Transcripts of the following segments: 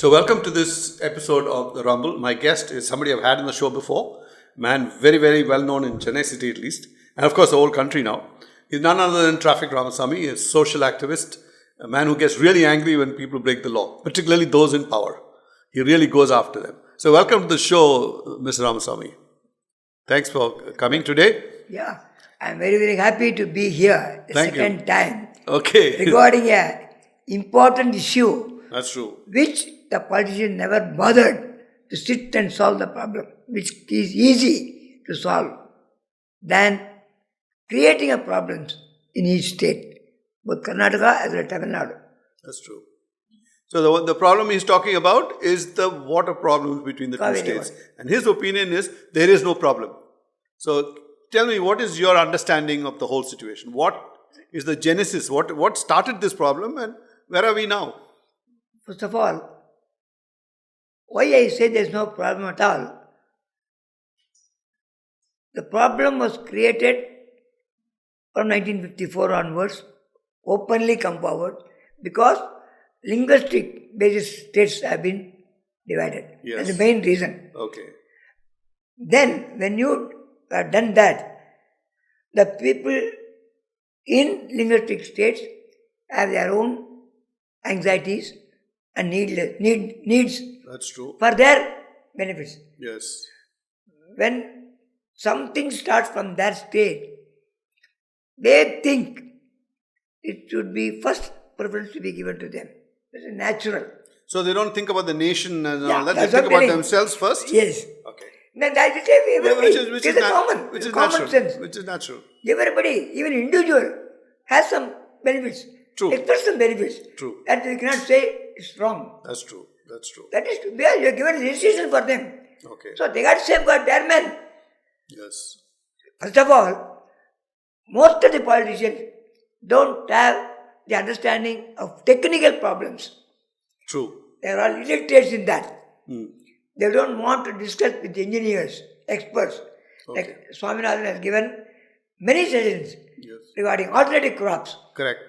So welcome to this episode of The Rumble. My guest is somebody I've had on the show before. Man, very, very well known in Chennai city at least. And of course the whole country now. He's none other than Traffic Ramaswamy, a social activist, a man who gets really angry when people break the law, particularly those in power. He really goes after them. So welcome to the show, Mr. Ramasamy. Thanks for coming today. Yeah, I'm very, very happy to be here the second time. Okay. Regarding an important issue. That's true. Which the politician never bothered to sit and solve the problem, which is easy to solve, than creating a problem in each state, both Karnataka as well as Tamilnadu. That's true. So the problem he's talking about is the water problems between the Cauvery two states. water. And his opinion is there is no problem. So tell me, what is your understanding of the whole situation? What is the genesis? What started this problem and where are we now? First of all, why I say there is no problem at all? The problem was created from 1954 onwards, openly come forward, because linguistic basis states have been divided. Yes. That's the main reason. Okay. Then, when you have done that, the people in linguistic states have their own anxieties and needs That's true. for their benefits. Yes. When something starts from that state, they think it should be first preference to be given to them. It's natural. So they don't think about the nation and Yeah, all that. They that's think what about I'm telling. themselves first? Yes. Okay. Then that is everybody. Which It's is common. Which is common natural. sense. Which is natural. Everybody, even individual, has some benefits. True. Express some benefits. True. That we cannot say it's wrong. That's true. That's true. That is, you are given legislation for them. Okay. So they got to safeguard their men. Yes. First of all, most of the politicians don't have the understanding of technical problems. True. They are all illiterate in that. Hmm. They don't want to discuss with engineers, experts. Okay. Like Swaminathan has given many suggestions Yes. regarding alternative crops. Correct.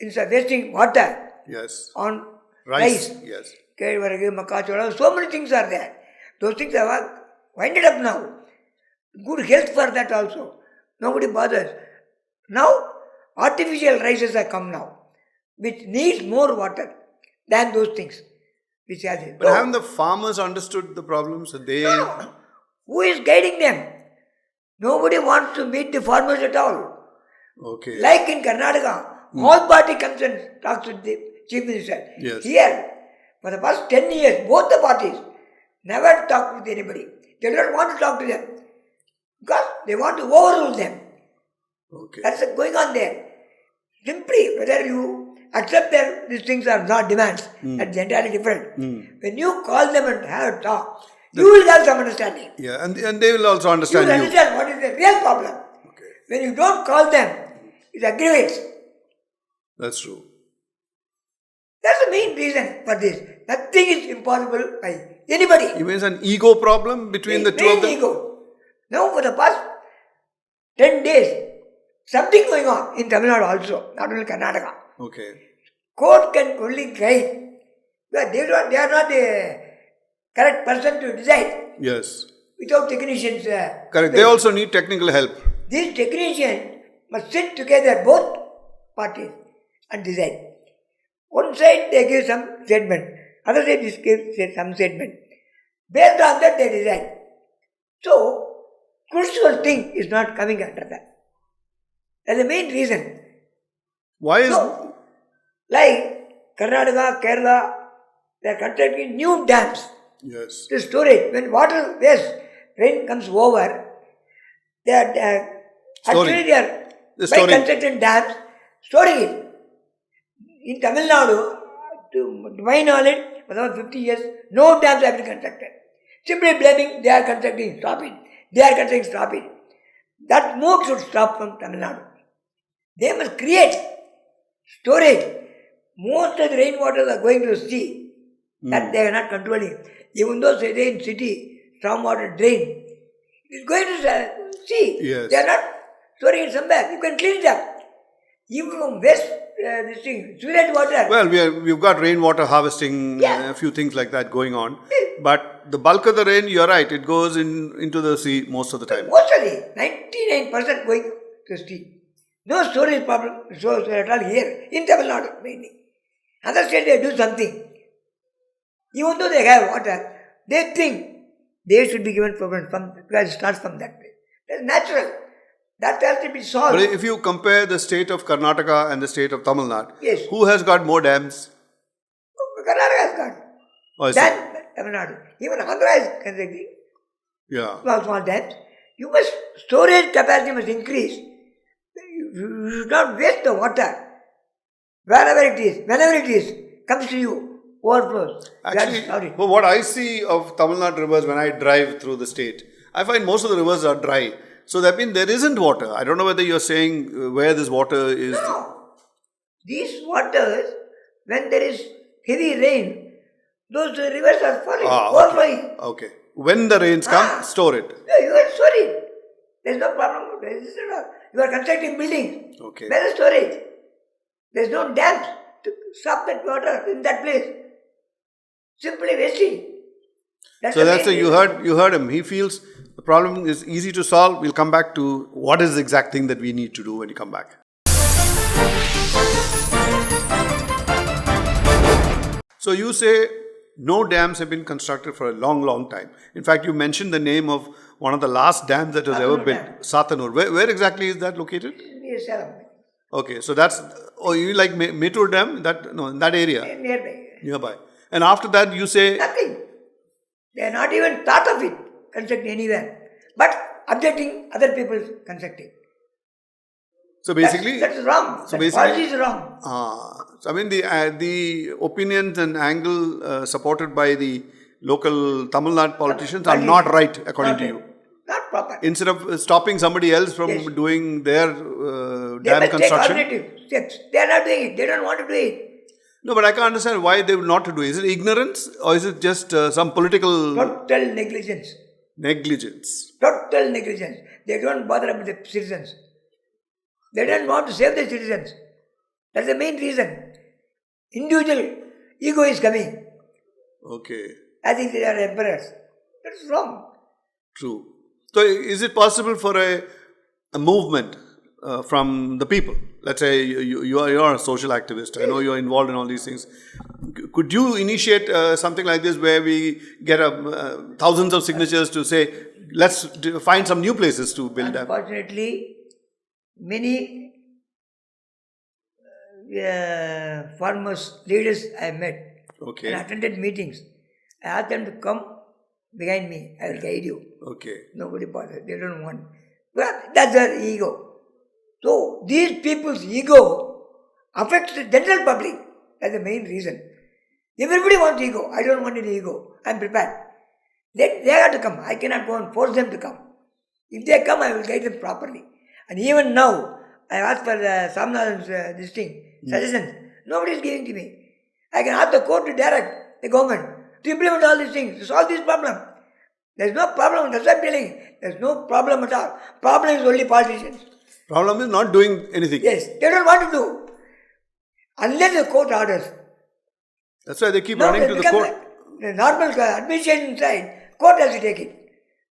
Instead of wasting water Yes. on Rice. rice. Yes. Kevaragu, makachola, so many things are there. Those things are winded up now. Good health for that also. Nobody bothers. Now, artificial rices have come now, which needs more water than those things. Which has it. But haven't the farmers understood the problems? No. Who is guiding them? Nobody wants to meet the farmers at all. Okay. Like in Karnataka, all party comes and talks with the chief minister. Yes. Here, for the past 10 years, both the parties never talked with anybody. They don't want to talk to them because they want to overrule them. Okay. That's going on there. Simply, whether you accept them, these things are not demands. That's entirely different. When you call them and have a talk, you will have some understanding. Yeah, and they will also You understand will you. understand what is the real problem. Okay. When you don't call them, it aggravates. That's true. That's the main reason for this. Nothing is impossible by anybody. You mean it's an ego problem between the two of them? Ego. Now for the past 10 days, something going on in Tamil Nadu also, not only Karnataka. Okay. Court can only guide. But they are not the correct person to decide Yes. without technicians. Correct. They also need technical help. These technicians must sit together, both parties, and decide. One side they give some statement, other side they give some statement. Based on that they decide. So, crucial thing is not coming under that. That's the main reason. Why is... So, like Karnataka, Kerala, they are constructing new dams Yes. to storage. When water waste, rain comes over, they are Storing. actually they are The by storing. constructing dams, storing it. In Tamil Nadu, to my knowledge, for the last 50 years, no dams have been constructed. Simply blaming they are constructing, stop it. They are constructing, stop it. That move should stop from Tamil Nadu. They must create storage. Most of the rainwaters are going to the sea. That they are not controlling. Even though say in city, stormwater drain, it's going to the sea. Yes. They are not storing it somewhere. You can clean it up. Even from west this thing, sewage water. Well, we've got rainwater harvesting, Yeah. a few things like that going on. But the bulk of the rain, you're right, it goes into the sea most of the time. Mostly, 99% going to sea. No storage problem so at all here, in Tamil Nadu mainly. Other states they do something. Even though they have water, they think they should be given preference because it starts from that place. That's natural. That has to be solved. But if you compare the state of Karnataka and the state of Tamil Nadu, Yes. who has got more dams? Karnataka has got. Oh, I see. Than Tamil Nadu. Even Andhra is constructing Yeah. small dams. You must, storage capacity must increase. You should not waste the water. Wherever it is, whenever it is, comes to you, overflows. Actually, well, what I see of Tamil Nadu rivers when I drive through the state, I find most of the rivers are dry. So that means there isn't water. I don't know whether you're saying where this water is. No. These waters, when there is heavy rain, those rivers are falling, overflowing. Okay. When the rains come, store it. Yeah, you are storing. There is no problem. You are constructing buildings. Okay. There is storage. There is no dams to stop that water in that place. Simply wasting. So that's you heard him. He feels the problem is easy to solve. We'll come back to what is the exact thing that we need to do when you come back. So you say no dams have been constructed for a long, long time. In fact, you mentioned the name of one of the last dams that was ever built, Satanur. Where exactly is that located? Near Salem. Okay, so that's, you like Metur Dam? In that area? Nearby. And after that, you say... Nothing. They are not even thought of it, constructing anywhere. But objecting other people's constructing. So basically... That's wrong. So policy is wrong. So I mean, the opinions and angle supported by the local Tamil Nadu politicians are not right, according to you. Not proper. Instead of stopping somebody else from doing their dam construction. Take alternative steps. They are not doing it. They don't want to do it. No, but I can't understand why they would not to do it. Is it ignorance or is it just some political... Total negligence. Negligence. Total negligence. They don't bother about the citizens. They don't want to save the citizens. That's the main reason. Individual ego is coming. Okay. I think they are emperors. That's wrong. True. So is it possible for a movement from the people? Let's say you're a social activist. I know you're involved in all these things. Could you initiate something like this where we get thousands of signatures to say, let's find some new places to build dams? Unfortunately, many farmers, leaders I met and attended meetings. I asked them to come behind me. I will guide you. Okay. Nobody bothers. They don't want. But that's their ego. So these people's ego affects the general public. That's the main reason. Everybody wants ego. I don't want any ego. I'm prepared. They have to come. I cannot go and force them to come. If they come, I will guide them properly. And even now, I asked for Samna's suggestions. Nobody is giving to me. I can ask the court to direct the government to implement all these things, to solve this problem. There is no problem. That's what I'm telling you. There is no problem at all. Problem is only politicians. Problem is not doing anything. Yes, they don't want to do. Unless the court orders. That's why they keep running to the court. The normal administration side, court has to take it.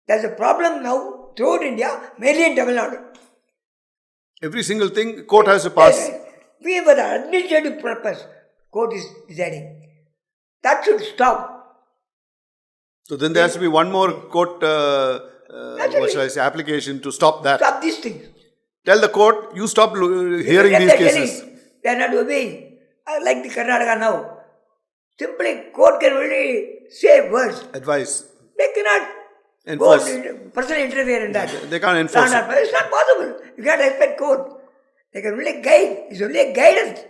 There's a problem now throughout India, mainly in Tamil Nadu. Every single thing, court has to pass. Yes, we for the administrative purpose, court is deciding. That should stop. So then there has to be one more court, what shall I say, application to stop that. Stop these things. Tell the court, you stop hearing these cases. They are not obeying. Like the Karnataka now. Simply, court can only say words. Advice. They cannot enforce. Personally interfere in that. They can't enforce. It's not possible. You can't expect court. They can only guide. It's only a guidance.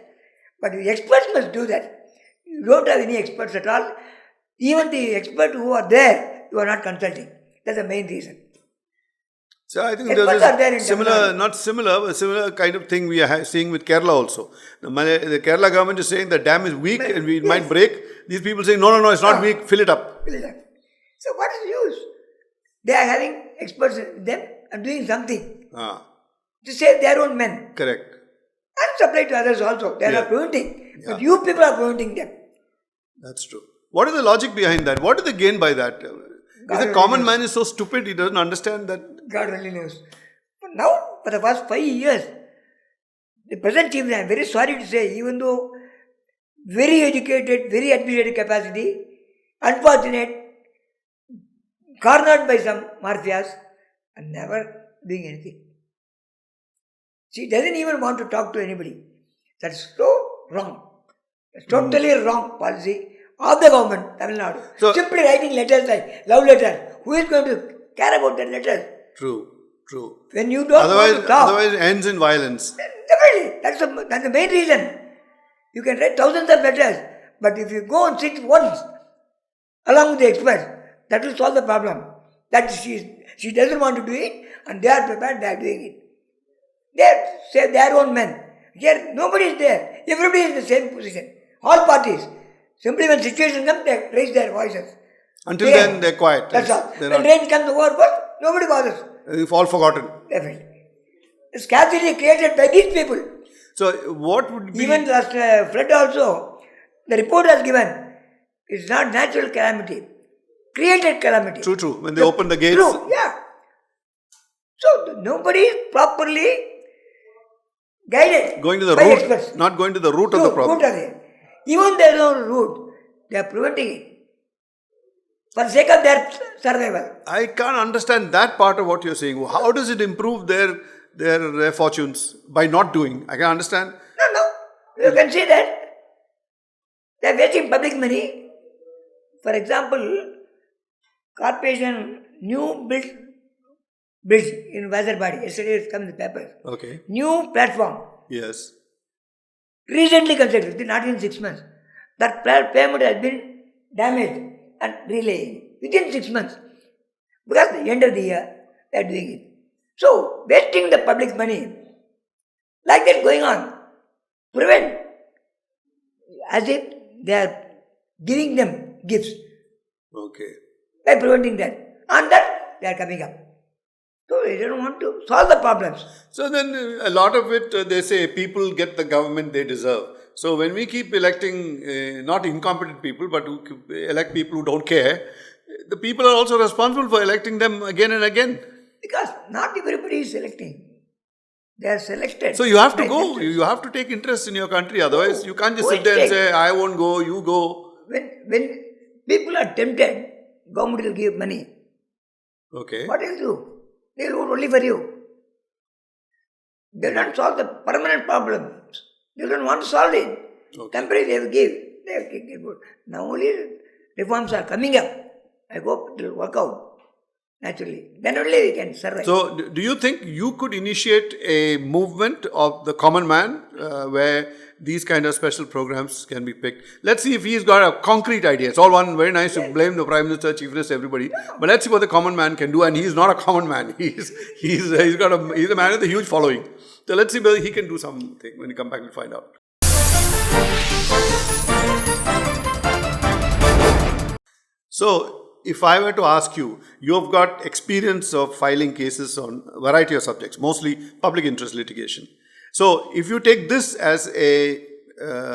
But the experts must do that. You don't have any experts at all. Even the experts who are there, you are not consulting. That's the main reason. So I think there's a similar kind of thing we are seeing with Kerala also. The Kerala government is saying the dam is weak and we might break. These people saying, no, it's not weak, fill it up. Fill it up. So what is the use? They are having experts in them and doing something to save their own men. Correct. and supply to others also. They are not preventing. But you people are preventing them. That's true. What is the logic behind that? What do they gain by that? If the common man is so stupid, he doesn't understand that. God only knows. But now, for the past 5 years, the present chief, I am very sorry to say, even though very educated, very administrative capacity, unfortunate, cornered by some mafias, and never doing anything. She doesn't even want to talk to anybody. That's so wrong. It's totally wrong policy of the government, Tamilnadu. So, simply writing letters like love letters. Who is going to care about that letters? True. When you don't want to talk. Otherwise it ends in violence. Definitely. That's the main reason. You can write thousands of letters, but if you go and sit once along with the experts, that will solve the problem. That she doesn't want to do it, and they are prepared, they are doing it. They say their own men. Here nobody is there. Everybody is in the same position. All parties. Simply when situation comes, they raise their voices. Until then, they're quiet. That's all. When rain comes over, nobody bothers. They've all forgotten. Definitely. The scarcity created by these people. So, what would be... Even last flood also, the report has given, it's not natural calamity. Created calamity. True. When they open the gates... True, yeah. So, nobody is properly guided going to the by root, experts. not going to the root of the problem. Even there is no root, they are preventing it. For the sake of their survival. I can't understand that part of what you're saying. How does it improve their fortunes by not doing? I can understand. No. You can see that they are wasting public money. For example, corporation new bridge in Vazarbadi. Yesterday it comes in the papers. Okay. New platform. Yes. Recently constructed, not in 6 months. That payment has been damaged and relaying within 6 months. Because at the end of the year, they are doing it. So, wasting the public money, like that going on, prevent, as if they are giving them gifts. Okay. By preventing that. On that, they are coming up. So, they don't want to solve the problems. So, then a lot of it, they say people get the government they deserve. So, when we keep electing not incompetent people, but who elect people who don't care, the people are also responsible for electing them again and again. Because not everybody is selecting. They are selected. So, you have to go. You have to take interest in your country. Otherwise, you can't just sit there and say, I won't go, you go. When people are tempted, government will give money. Okay. What will do? They will vote only for you. They don't solve the permanent problems. They don't want to solve it. Okay. Temporary they will give. They will give. Now only reforms are coming up. I hope it will work out naturally. Then only we can survive. So, do you think you could initiate a movement of the common man where these kind of special programs can be picked? Let's see if he's got a concrete idea. It's all one very nice to blame the Prime Minister, Chief Minister, everybody. But let's see what the common man can do. And he's not a common man. He's a man with a huge following. So let's see whether he can do something. When you come back, we'll find out. So, if I were to ask you, you've got experience of filing cases on a variety of subjects, mostly public interest litigation. So, if you take this as a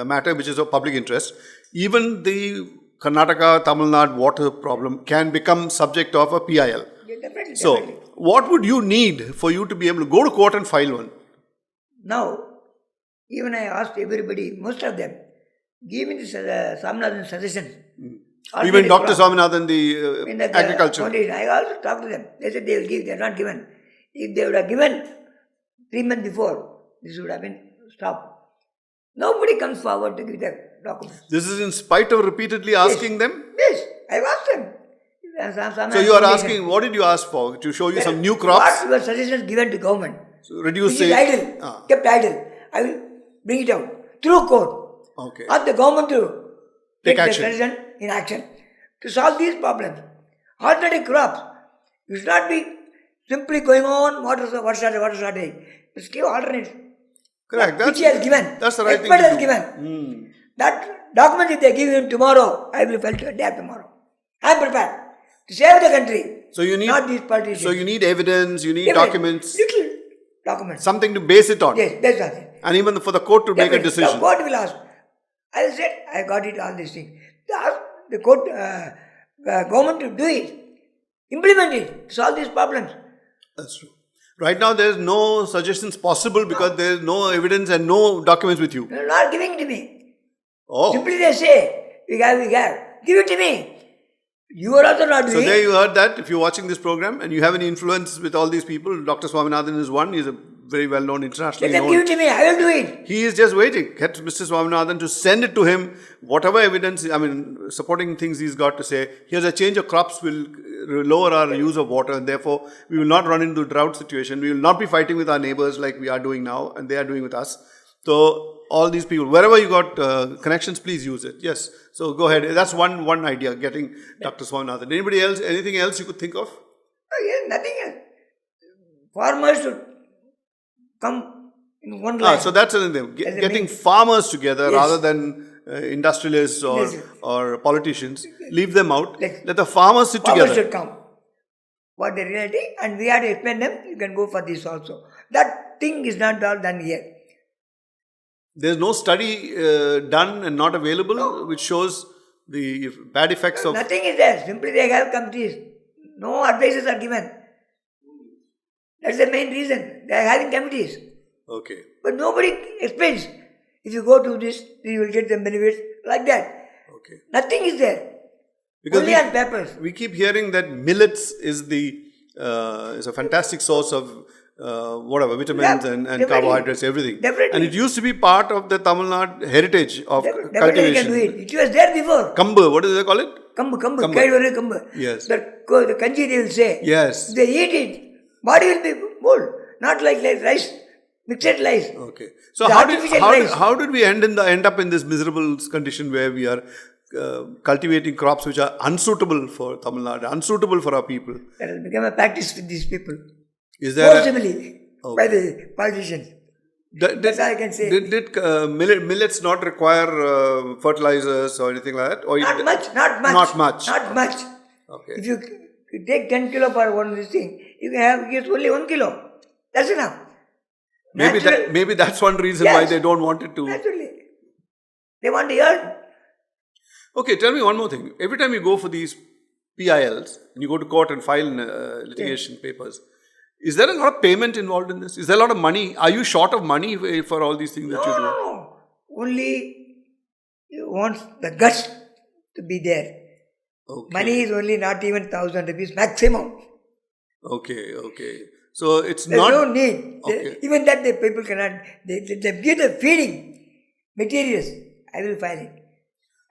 matter which is of public interest, even the Karnataka, Tamilnadu water problem can become subject of a PIL. Yeah, definitely. So, what would you need for you to be able to go to court and file one? Now, even I asked everybody, most of them, give me this Swaminathan suggestions. Even Dr. Swaminathan, the agriculture. I also talked to them. They said they will give, they are not given. If they would have given 3 months before, this would have been stopped. Nobody comes forward to give their documents. This is in spite of repeatedly asking them? Yes, I asked them. So you are asking, what did you ask for? To show you some new crops? What were suggestions given to government? So reduce which is idle, kept idle. I will bring it out through court. Okay. Ask the government to take the action. suggestion in action to solve these problems. Alternative crops. You should not be simply going on water shortage. Just give alternate. Correct. Which he has given. That's the right thing to do. Has given. That document if they give him tomorrow, I will file day after tomorrow. I am prepared to save the country. So you need not these politicians. So you need evidence, you need documents. Little documents. Something to base it on. Yes, that's right. And even for the court to make a decision. The court will ask. I said, I got it, all these things. They ask the court, government to do it. Implement it. Solve these problems. That's true. Right now, there is no suggestions possible because there is no evidence and no documents with you. They're not giving it to me. Oh. Simply they say, we have. Give it to me. You are also not doing it. So there you heard that. If you're watching this program and you have any influence with all these people, Dr. Swaminathan is one. He's a very well-known, internationally Let them known. give it to me. I will do it. He is just waiting. Get Mr. Swaminathan to send it to him. Whatever evidence, supporting things he's got to say. Here's a change of crops will lower our use of water, and therefore we will not run into drought situation. We will not be fighting with our neighbors like we are doing now, and they are doing with us. So all these people, wherever you got connections, please use it. Yes. So go ahead. That's one idea, getting Dr. Swaminathan. Anybody else? Anything else you could think of? Oh, yes, nothing else. Farmers should come in one line. So that's another thing. Getting farmers together rather than industrialists or politicians. Leave them out. Let the farmers sit together. Farmers should come. What the reality, and we have to explain them. You can go for this also. That thing is not all done here. There's no study done and not available which shows the bad effects of... Nothing is there. Simply they have committees. No advices are given. That's the main reason. They are having committees. Okay. But nobody explains. If you go to this, you will get the benefits like that. Okay. Nothing is there. Because only on papers. We keep hearing that millets is a fantastic source of vitamins and carbohydrates, everything. Definitely. And it used to be part of the Tamil Nadu heritage of Definitely cultivation. Can do it. It was there before. Kambu, what do they call it? Kambu. Yes. The kanji they will say. Yes. They eat it. Body will be full. Not like rice. Mixed rice. Okay. So how did we end up in this miserable condition where we are cultivating crops which are unsuitable for Tamil Nadu, unsuitable for our people? That has become a practice with these people. Is there forcibly by the politicians. That's all I can say. Did millets not require fertilizers or anything like that? Or not much. Okay. If you take 10 kilo for one of these things, you can have only 1 kilo. That's enough. Maybe that's one reason why they don't want it to. Naturally. They want to earn. Okay, tell me one more thing. Every time you go for these PILs, and you go to court and file litigation papers, is there a lot of payment involved in this? Is there a lot of money? Are you short of money for all these things that you do? No. Only you want the guts to be there. Okay. Money is only not even 1,000 rupees maximum. Okay. So it's There's not... no need. Okay. Even that the people cannot... They give the feeding materials. I will file it.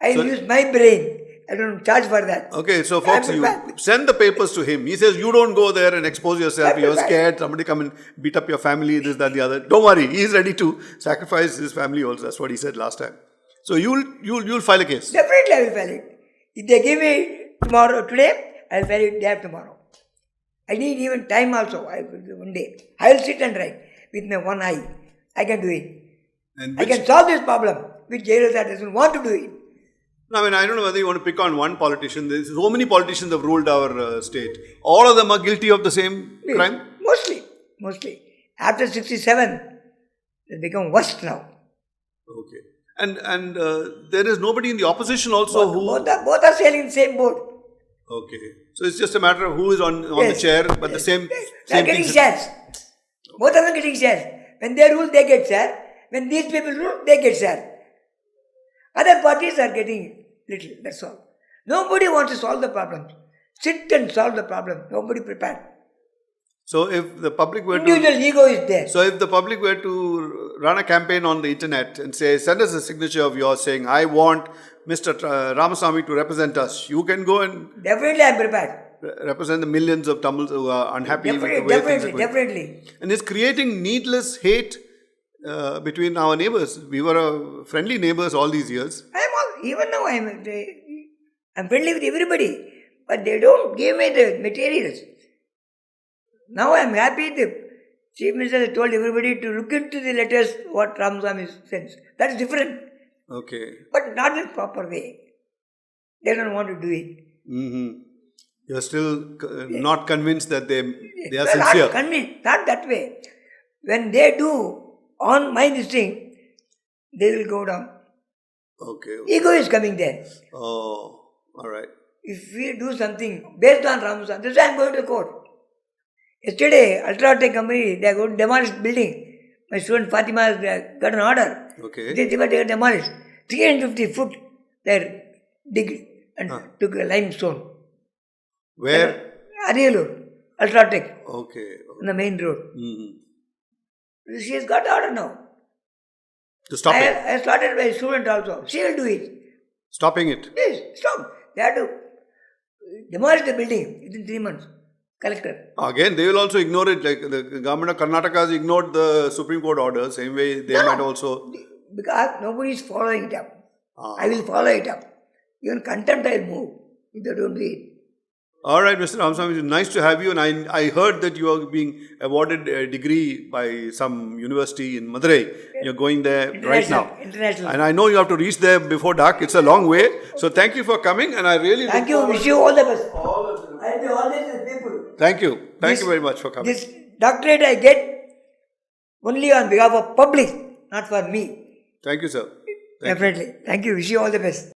I will use my brain. I don't charge for that. Okay, so folks, you send the papers to him. He says, you don't go there and expose yourself. You're scared. Somebody come and beat up your family, this, that, the other. Don't worry. He's ready to sacrifice his family also. That's what he said last time. So you'll file a case. Definitely I will file it. If they give me today, I will file it day after tomorrow. I need even time also. One day. I will sit and write with my one eye. I can do it. I can solve this problem which Jayalalitha doesn't want to do it. I don't know whether you want to pick on one politician. There's so many politicians have ruled our state. All of them are guilty of the same crime? Mostly. After 67, they become worse now. Okay. And there is nobody in the opposition also both are sailing in the same boat. Okay. So it's just a matter of who is on the chair, but the same they are getting shares. Both of them getting shares. When they rule, they get share. When these people rule, they get share. Other parties are getting little, that's all. Nobody wants to solve the problem. Sit and solve the problem. Nobody prepared. So if the public were individual ego is there. So if the public were to run a campaign on the internet and say, send us a signature of yours saying, I want Mr. Ramasamy to represent us. You can go and... Definitely I am prepared. Represent the millions of Tamils who are unhappy with the way things are going. Definitely. And it's creating needless hate between our neighbors. We were friendly neighbors all these years. Even now I'm friendly with everybody. But they don't give me the materials. Now I'm happy the Chief Minister has told everybody to look into the letters what Ramasamy sends. That's different. Okay. But not in proper way. They don't want to do it. Mm-hmm. You're still not convinced that they are sincere. Not convinced. Not that way. When they do on my this thing, they will go down. Okay. Ego is coming there. Oh, all right. If we do something based on Ramasamy, this is why I am going to court. Yesterday, Ultratech company, they are going to demolish building. My student Fatima has got an order. Okay. They were demolished. 350 foot they dig and took a limestone. Where? Arielur, Ultratech, Okay. on the main road. Mm-hmm. She has got order now. To stop it. I started by a student also. She will do it. Stopping it. Yes, stop. They have to demolish the building within 3 months. Collector. Again, they will also ignore it. Like the government of Karnataka has ignored the Supreme Court order. Same way they might also. Because nobody is following it up. I will follow it up. Even contempt I will move if they don't do it. All right, Mr. Ramasamy, it's nice to have you. And I heard that you are being awarded a degree by some university in Madurai. You're going there right now. International. And I know you have to reach there before dark. It's a long way. So thank you for coming. And I really Thank you. Wish you all the best. I will be always with people. Thank you. Thank you very much for coming. This doctorate I get only on behalf of public, not for me. Thank you, sir. Definitely. Thank you. Wish you all the best.